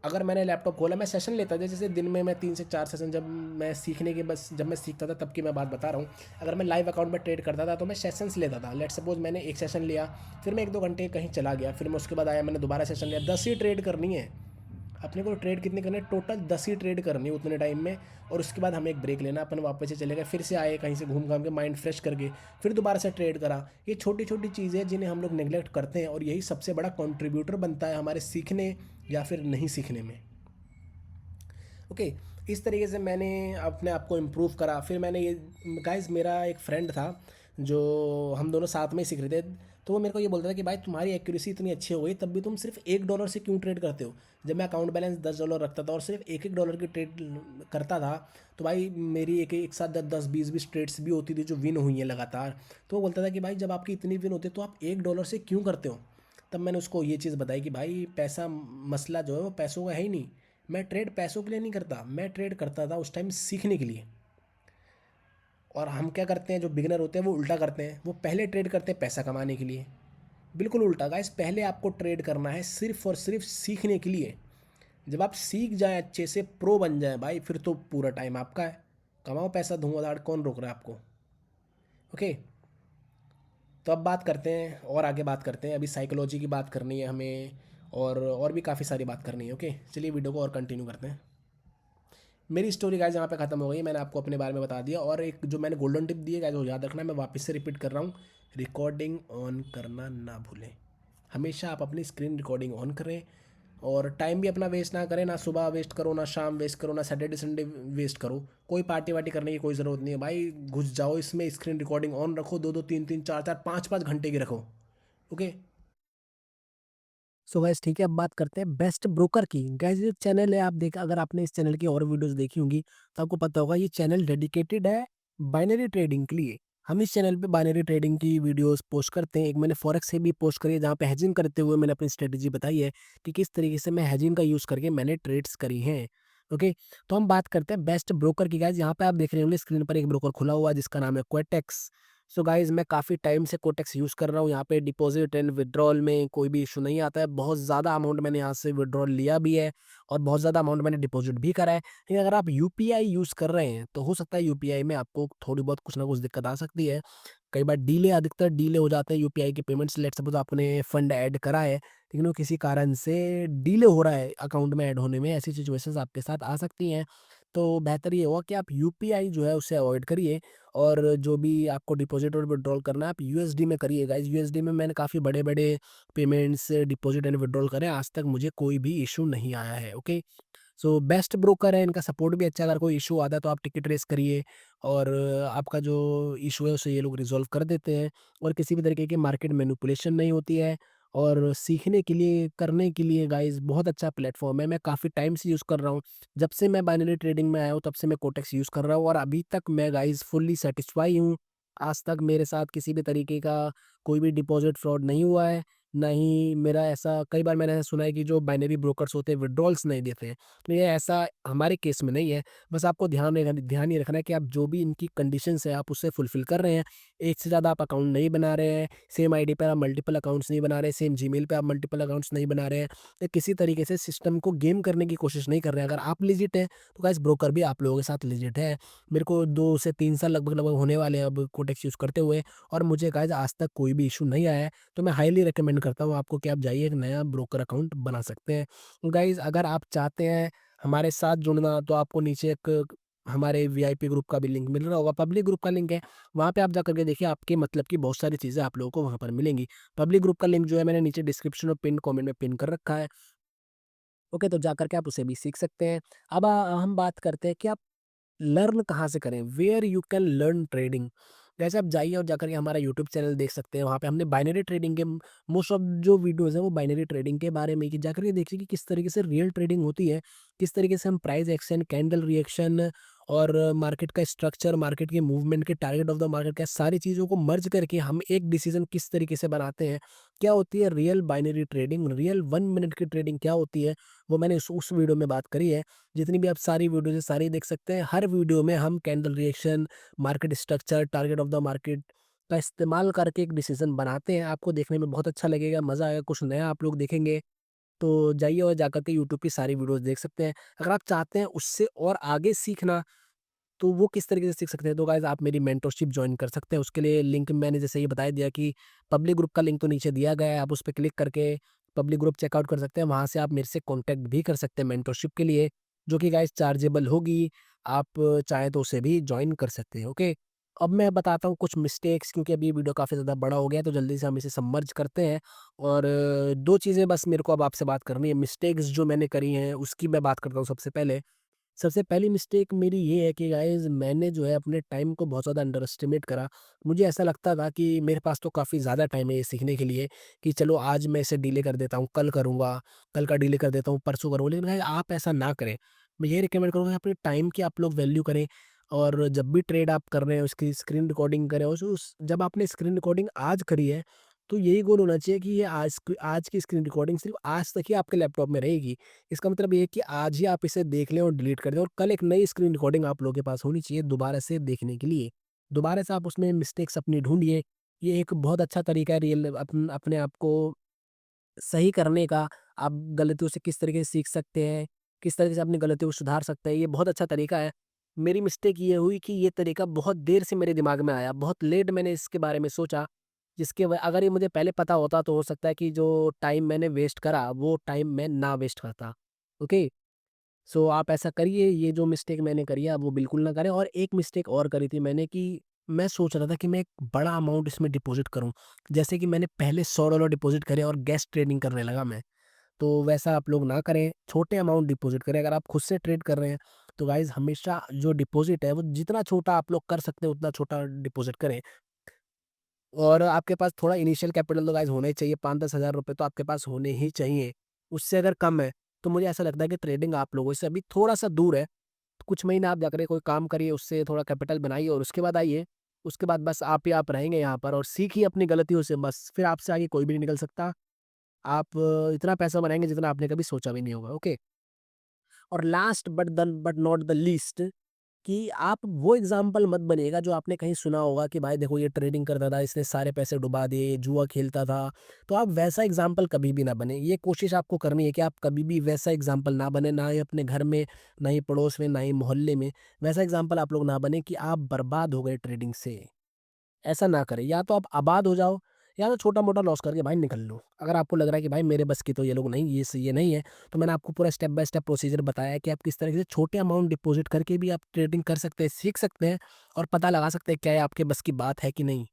अगर मैंने लैपटॉप खोला, मैं सेशन लेता था, जैसे दिन में मैं 3 से 4 सेशन, जब मैं सीखने के बस जब मैं सीखता था तब की मैं बात बता रहा हूँ। अगर मैं लाइव अकाउंट में ट्रेड करता था तो मैं सेशंस लेता था। लेट सपोज मैंने एक सेशन लिया, फिर मैं 1-2 घंटे कहीं चला गया, फिर मैं उसके बाद आया, मैंने दोबारा सेशन लिया। 10 ही ट्रेड करनी है अपने को, ट्रेड कितनी करनी है, टोटल 10 ही ट्रेड करनी है उतने टाइम में। और उसके बाद हमें एक ब्रेक लेना, अपन वापस से चले गए, फिर से आए कहीं से घूम घाम के माइंड फ्रेश करके, फिर दोबारा से ट्रेड करा। ये छोटी छोटी चीज़ें जिन्हें हम लोग नेग्लेक्ट करते हैं, और यही सबसे बड़ा कॉन्ट्रीब्यूटर बनता है हमारे सीखने या फिर नहीं सीखने में। ओके, इस तरीके से मैंने अपने आप को इम्प्रूव करा। फिर मैंने ये गाइस, मेरा एक फ्रेंड था जो हम दोनों साथ में ही सीख रहे थे, तो वो मेरे को ये बोलता था कि भाई तुम्हारी एक्यूरेसी इतनी अच्छी हो गई, तब भी तुम सिर्फ $1 से क्यों ट्रेड करते हो। जब मैं अकाउंट बैलेंस $10 रखता था और सिर्फ $1 की ट्रेड करता था, तो भाई मेरी एक साथ 10-10 20-20 ट्रेड्स भी होती थी जो विन हुई हैं लगातार। तो वो बोलता था कि भाई जब आपकी इतनी विन होती है तो आप $1 से क्यों करते हो। तब मैंने उसको ये चीज़ बताई कि भाई पैसा मसला जो है वो पैसों का है ही नहीं। मैं ट्रेड पैसों के लिए नहीं करता, मैं ट्रेड करता था उस टाइम सीखने के लिए। और हम क्या करते हैं, जो बिगिनर होते हैं वो उल्टा करते हैं, वो पहले ट्रेड करते हैं पैसा कमाने के लिए। बिल्कुल उल्टा गाइस, पहले आपको ट्रेड करना है सिर्फ और सिर्फ सीखने के लिए। जब आप सीख जाएं, अच्छे से प्रो बन जाएं भाई, फिर तो पूरा टाइम आपका है, कमाओ पैसा धुआंधार, कौन रोक रहा है आपको। ओके, तो अब बात करते हैं और आगे बात करते हैं, अभी साइकोलॉजी की बात करनी है हमें, और भी काफ़ी सारी बात करनी है। ओके, चलिए वीडियो को और कंटिन्यू करते हैं। मेरी स्टोरी गाइस यहाँ पे ख़त्म हो गई, मैंने आपको अपने बारे में बता दिया। और एक जो मैंने गोल्डन टिप दी है गाइस, वो याद रखना, मैं वापस से रिपीट कर रहा हूँ, रिकॉर्डिंग ऑन करना ना भूलें। हमेशा आप अपनी स्क्रीन रिकॉर्डिंग ऑन करें, और टाइम भी अपना वेस्ट ना करें, ना सुबह वेस्ट करो, ना शाम वेस्ट करो, ना सैटरडे संडे वेस्ट करो। कोई पार्टी वार्टी करने की कोई ज़रूरत नहीं है भाई, घुस जाओ इसमें, स्क्रीन रिकॉर्डिंग ऑन रखो, 2-2 3-3 4-4 5-5 घंटे की रखो। ओके, सो गाइस ठीक है, अब बात करते हैं बेस्ट ब्रोकर की। गाइस ये चैनल है, आप देख अगर आपने इस चैनल की और वीडियोस देखी होंगी तो आपको पता होगा ये चैनल डेडिकेटेड है बाइनरी ट्रेडिंग के लिए। हम इस चैनल पे बाइनरी ट्रेडिंग की वीडियोस पोस्ट करते हैं। एक मैंने फॉरेक्स से भी पोस्ट करी है जहाँ पे हेजिंग करते हुए मैंने अपनी स्ट्रेटेजी बताई है कि किस तरीके से मैं हेजिंग का यूज़ करके मैंने ट्रेड्स करी हैं। ओके, तो हम बात करते हैं बेस्ट ब्रोकर की। गाइस यहाँ पे आप देख रहे होंगे स्क्रीन पर एक ब्रोकर खुला हुआ है जिसका नाम है क्वेटेक्स। सो गाइज़ मैं काफ़ी टाइम से कोटेक्स यूज़ कर रहा हूँ, यहाँ पे डिपॉज़िट एंड विथड्रॉल में कोई भी इश्यू नहीं आता है। बहुत ज़्यादा अमाउंट मैंने यहाँ से विथड्रॉल लिया भी है और बहुत ज़्यादा अमाउंट मैंने डिपॉज़िट भी करा है। लेकिन अगर आप यूपीआई यूज़ कर रहे हैं, तो हो सकता है यूपीआई में आपको थोड़ी बहुत कुछ ना कुछ दिक्कत आ सकती है। कई बार अधिकतर डिले हो जाते हैं यूपीआई के पेमेंट्स। लेट्स सपोज़ आपने फंड ऐड करा है, लेकिन वो किसी कारण से डिले हो रहा है अकाउंट में ऐड होने में, ऐसी सिचुएशंस आपके साथ आ सकती हैं। तो बेहतर ये होगा कि आप यूपीआई जो है उसे अवॉइड करिए और जो भी आपको डिपॉज़िट और विथड्रॉल करना है आप यूएसडी में करिए गाइज़। यूएसडी में मैंने काफ़ी बड़े-बड़े पेमेंट्स डिपॉज़िट एंड विथड्रॉल करे हैं, आज तक मुझे कोई भी इश्यू नहीं आया है, ओके। सो बेस्ट ब्रोकर है, इनका सपोर्ट भी अच्छा है। अगर कोई इश्यू आता है तो आप टिकट रेज़ करिए और आपका जो इश्यू है उसे ये लोग रिज़ॉल्व कर देते हैं और किसी भी तरीके की मार्केट मैनिपुलेशन नहीं होती है और सीखने के लिए, करने के लिए गाइज़ बहुत अच्छा प्लेटफ़ॉर्म है। मैं काफ़ी टाइम से यूज़ कर रहा हूँ। जब से मैं बाइनरी ट्रेडिंग में आया हूँ तब से मैं कोटेक्स यूज़ कर रहा हूँ और अभी तक मैं गाइज़ फुल्ली सैटिस्फाई हूँ। आज तक मेरे साथ किसी भी तरीके का कोई भी डिपॉज़िट फ्रॉड नहीं हुआ है, ना ही मेरा ऐसा कई बार मैंने ऐसा सुना है कि जो बाइनरी ब्रोकर्स होते हैं विथड्रॉल्स नहीं देते हैं। तो ये ऐसा हमारे केस में नहीं है। बस आपको ध्यान ये रखना है कि आप जो भी इनकी कंडीशंस है आप उसे फुलफ़िल कर रहे हैं। एक से ज़्यादा आप अकाउंट नहीं बना रहे हैं, सेम आईडी पर आप मल्टीपल अकाउंट्स नहीं बना रहे हैं, सेम जीमेल पे आप मल्टीपल अकाउंट्स नहीं बना रहे हैं। या किसी तरीके से सिस्टम को गेम करने की कोशिश नहीं कर रहे हैं। अगर आप लेजिट हैं, तो गाइस ब्रोकर भी आप लोगों के साथ लेजिट है। मेरे को 2 से 3 साल लगभग-लगभग होने वाले हैं अब कोटेक्स यूज़ करते हुए और मुझे गाइस आज तक कोई भी इश्यू नहीं आया है। तो मैं हाइली रिकमेंड करता हूँ आपको कि आप जाइए एक नया ब्रोकर अकाउंट बना सकते हैं। गाइस अगर आप चाहते हैं हमारे साथ जुड़ना तो आपको नीचे एक हमारे वीआईपी ग्रुप का भी लिंक मिल रहा होगा, पब्लिक ग्रुप का लिंक है। वहाँ पे आप जा कर के देखिए आपके मतलब की बहुत सारी चीज़ें आप लोगों को वहाँ पर मिलेंगी। पब्लिक ग्रुप का लिंक जो है मैंने नीचे डिस्क्रिप्शन और पिन कमेंट में पिन कर रखा है। ओके, तो जा कर के आप उसे भी सीख सकते हैं। अब हम बात करते हैं कि आप लर्न कहाँ से करें? Where you can learn trading. जैसे आप जाइए और जाकर के हमारा यूट्यूब चैनल देख सकते हैं, वहाँ पे हमने बाइनरी ट्रेडिंग के मोस्ट ऑफ जो वीडियोज़ हैं वो बाइनरी ट्रेडिंग के बारे में ही कि जाकर के देखिए कि किस तरीके से रियल ट्रेडिंग होती है, किस तरीके से हम प्राइस एक्शन, कैंडल रिएक्शन और मार्केट का स्ट्रक्चर, मार्केट के मूवमेंट के टारगेट ऑफ द मार्केट क्या सारी चीज़ों को मर्ज करके हम एक डिसीजन किस तरीके से बनाते हैं। क्या होती है real binary trading, real 1 minute की ट्रेडिंग क्या होती है, वो मैंने उस वीडियो में बात करी है। जितनी भी आप सारी वीडियोज़ है सारी देख सकते हैं। हर वीडियो में हम candle reaction, market structure, target of the market का इस्तेमाल करके एक डिसीजन बनाते हैं। आपको देखने में बहुत अच्छा लगेगा, मज़ा आएगा, कुछ नया आप लोग देखेंगे। तो जाइए और जाकर के यूट्यूब की सारी वीडियोज़ देख सकते हैं। अगर आप चाहते हैं उससे और आगे सीखना तो वो किस तरीके से सीख सकते हैं? तो गाइज़ आप मेरी मेंटरशिप जॉइन कर सकते हैं। उसके लिए लिंक मैंने जैसे ये बता दिया कि पब्लिक ग्रुप का लिंक तो नीचे दिया गया है। आप उस पे क्लिक करके पब्लिक ग्रुप चेकआउट कर सकते हैं। वहाँ से आप मेरे से कॉन्टैक्ट भी कर सकते हैं मेंटरशिप के लिए, जो कि गाइज़ चार्जेबल होगी। आप चाहें तो उसे भी जॉइन कर सकते हैं, ओके? अब मैं बताता हूँ कुछ मिस्टेक्स क्योंकि अभी ये वीडियो काफ़ी ज़्यादा बड़ा हो गया है, तो जल्दी से हम इसे सबमर्ज करते हैं और 2 चीज़ें बस मेरे को अब आपसे बात करनी है। मिस्टेक्स जो मैंने करी हैं, उसकी मैं बात करता हूँ सबसे पहले। सबसे पहली मिस्टेक मेरी ये है कि गाइज़ मैंने जो है अपने टाइम को बहुत ज़्यादा अंडर एस्टिमेट करा। मुझे ऐसा लगता था कि मेरे पास तो काफ़ी ज़्यादा टाइम है ये सीखने के लिए कि चलो आज मैं इसे डिले कर देता हूँ, कल करूँगा, कल का डिले कर देता हूँ, परसों करूँगा। लेकिन गाइज़ आप ऐसा ना करें। मैं ये रिकमेंड करूँगा कि अपने टाइम की आप लोग वैल्यू करें और जब भी ट्रेड आप कर रहे हैं उसकी स्क्रीन रिकॉर्डिंग करें। उस जब आपने स्क्रीन रिकॉर्डिंग आज करी है, तो यही गोल होना चाहिए कि ये आज की स्क्रीन रिकॉर्डिंग सिर्फ़ आज तक ही आपके लैपटॉप में रहेगी। इसका मतलब ये है कि आज ही आप इसे देख लें और डिलीट कर दें और कल एक नई स्क्रीन रिकॉर्डिंग आप लोगों के पास होनी चाहिए दोबारा से देखने के लिए। दोबारा से आप उसमें मिस्टेक्स अपनी ढूँढिए। ये एक बहुत अच्छा तरीका है रियल अपने आप को सही करने का। आप गलतियों से किस तरीके से सीख सकते हैं, किस तरीके से अपनी गलतियों को सुधार सकते हैं, ये बहुत अच्छा तरीका है। मेरी मिस्टेक ये हुई कि ये तरीका बहुत देर से मेरे दिमाग में आया, बहुत लेट मैंने इसके बारे में सोचा, जिसके व अगर ये मुझे पहले पता होता तो हो सकता है कि जो टाइम मैंने वेस्ट करा, वो टाइम मैं ना वेस्ट करता। ओके? सो आप ऐसा करिए, ये जो मिस्टेक मैंने करी है, आप वो बिल्कुल ना करें और एक मिस्टेक और करी थी मैंने कि मैं सोच रहा था कि मैं एक बड़ा अमाउंट इसमें डिपॉज़िट करूँ। जैसे कि मैंने पहले $100 डिपॉज़िट करे और गैस ट्रेडिंग करने लगा मैं। तो वैसा आप लोग ना करें, छोटे अमाउंट डिपॉज़िट करें। अगर आप खुद से ट्रेड कर रहे हैं, तो गाइज़ हमेशा जो डिपॉज़िट है, वो जितना छोटा आप लोग कर सकते हैं, उतना छोटा डिपॉज़िट करें। और आपके पास थोड़ा इनिशियल कैपिटल तो गाइज़ होना ही चाहिए, 5-10 हज़ार रुपए तो आपके पास होने ही चाहिए। उससे अगर कम है, तो मुझे ऐसा लगता है कि ट्रेडिंग आप लोगों से अभी थोड़ा-सा दूर है। कुछ महीने आप जाकर के कोई काम करिए, उससे थोड़ा कैपिटल बनाइए और उसके बाद आइए। उसके बाद बस आप ही आप रहेंगे यहाँ पर और सीखिए अपनी गलतियों से बस, फिर आपसे आगे कोई भी नहीं निकल सकता। आप इतना पैसा बनाएँगे जितना आपने कभी सोचा भी नहीं होगा, ओके? और last but not the least कि आप वो एग्ज़ाम्पल मत बनिएगा जो आपने कहीं सुना होगा कि भाई देखो ये ट्रेडिंग करता था, इसने सारे पैसे डुबा दिए, जुआ खेलता था। तो आप वैसा एग्ज़ाम्पल कभी भी ना बनें। ये कोशिश आपको करनी है कि आप कभी भी वैसा एग्ज़ाम्पल ना बनें, ना ही अपने घर में, ना ही पड़ोस में, ना ही मोहल्ले में। वैसा एग्ज़ाम्पल आप लोग ना बनें कि आप बर्बाद हो गए ट्रेडिंग से। ऐसा ना करें, या तो आप आबाद हो जाओ या तो छोटा-मोटा लॉस करके भाई निकल लो। अगर आपको लग रहा है कि भाई मेरे बस की तो ये लोग नहीं, ये नहीं है, तो मैंने आपको पूरा स्टेप बाय स्टेप प्रोसीजर बताया है कि आप किस तरीके से छोटे अमाउंट डिपॉज़िट करके भी आप ट्रेडिंग कर सकते हैं, सीख सकते हैं और पता लगा सकते हैं क्या ये आपके बस की बात है कि नहीं।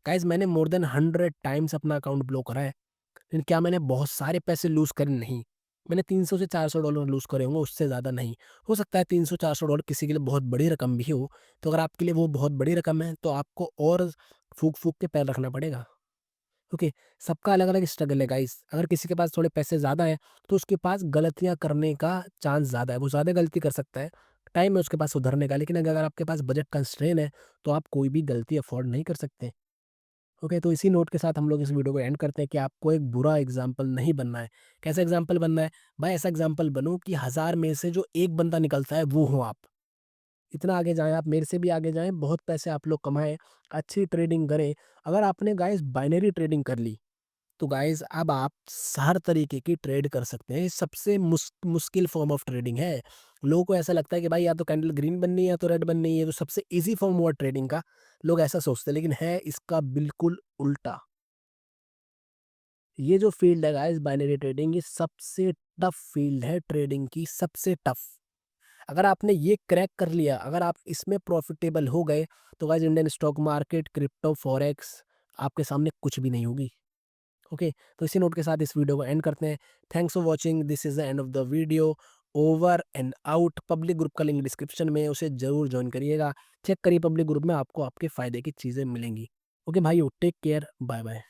गाइज़ मैंने मोर देन 100 टाइम्स अपना अकाउंट ब्लॉक करा है, लेकिन क्या मैंने बहुत सारे पैसे लूज़ करे? नहीं। मैंने 300 से $400 लूज़ करे होंगे, उससे ज़्यादा नहीं। हो सकता है $300-400 किसी के लिए बहुत बड़ी रकम भी हो, तो अगर आपके लिए वो बहुत बड़ी रकम है, तो आपको और फूँक-फूँक के पैर रखना पड़ेगा। ओके, सबका अलग-अलग स्ट्रगल है गाइस। अगर किसी के पास थोड़े पैसे ज़्यादा हैं, तो उसके पास गलतियाँ करने का चांस ज़्यादा है, वो ज़्यादा गलती कर सकता है। टाइम है उसके पास सुधरने का, लेकिन अगर आपके पास बजट कंस्ट्रेन है, तो आप कोई भी गलती अफ़ोर्ड नहीं कर सकते। ओके, तो इसी नोट के साथ हम लोग इस वीडियो को एंड करते हैं कि आपको एक बुरा एग्ज़ाम्पल नहीं बनना है। कैसा एग्ज़ाम्पल बनना है? भाई ऐसा एग्ज़ाम्पल बनो कि 1000 में से जो 1 बंदा निकलता है, वो हो आप। इतना आगे जाएँ आप, मेरे से भी आगे जाएँ, बहुत पैसे आप लोग कमाएँ, अच्छी ट्रेडिंग करें। अगर आपने गाइस बाइनरी ट्रेडिंग कर ली, तो गाइज़ अब आप हर तरीके की ट्रेड कर सकते हैं। ये सबसे मुश्किल फ़ॉर्म ऑफ ट्रेडिंग है। लोगों को ऐसा लगता है कि भाई या तो कैंडल ग्रीन बननी है या तो रेड बननी है, तो सबसे ईज़ी फ़ॉर्म हुआ ट्रेडिंग का। लोग ऐसा सोचते हैं, लेकिन है इसका बिल्कुल उल्टा। ये जो फ़ील्ड है गाइज़ बाइनरी ट्रेडिंग, ये सबसे टफ़ फ़ील्ड है ट्रेडिंग की, सबसे टफ़। अगर आपने ये क्रैक कर लिया, अगर आप इसमें प्रॉफ़िटेबल हो गए, तो guys Indian stock market, crypto, forex आपके सामने कुछ भी नहीं होगी। ओके, तो इसी नोट के साथ इस वीडियो को एंड करते हैं। Thanks for watching, this is the end of the video. Over and out. Public group का लिंक डिस्क्रिप्शन में है, उसे जरूर ज्वाइन करिएगा। चेक करिए पब्लिक ग्रुप में, आपको आपके फायदे की चीज़ें मिलेंगी। ओके भाइयों, टेक केयर, बाय बाय।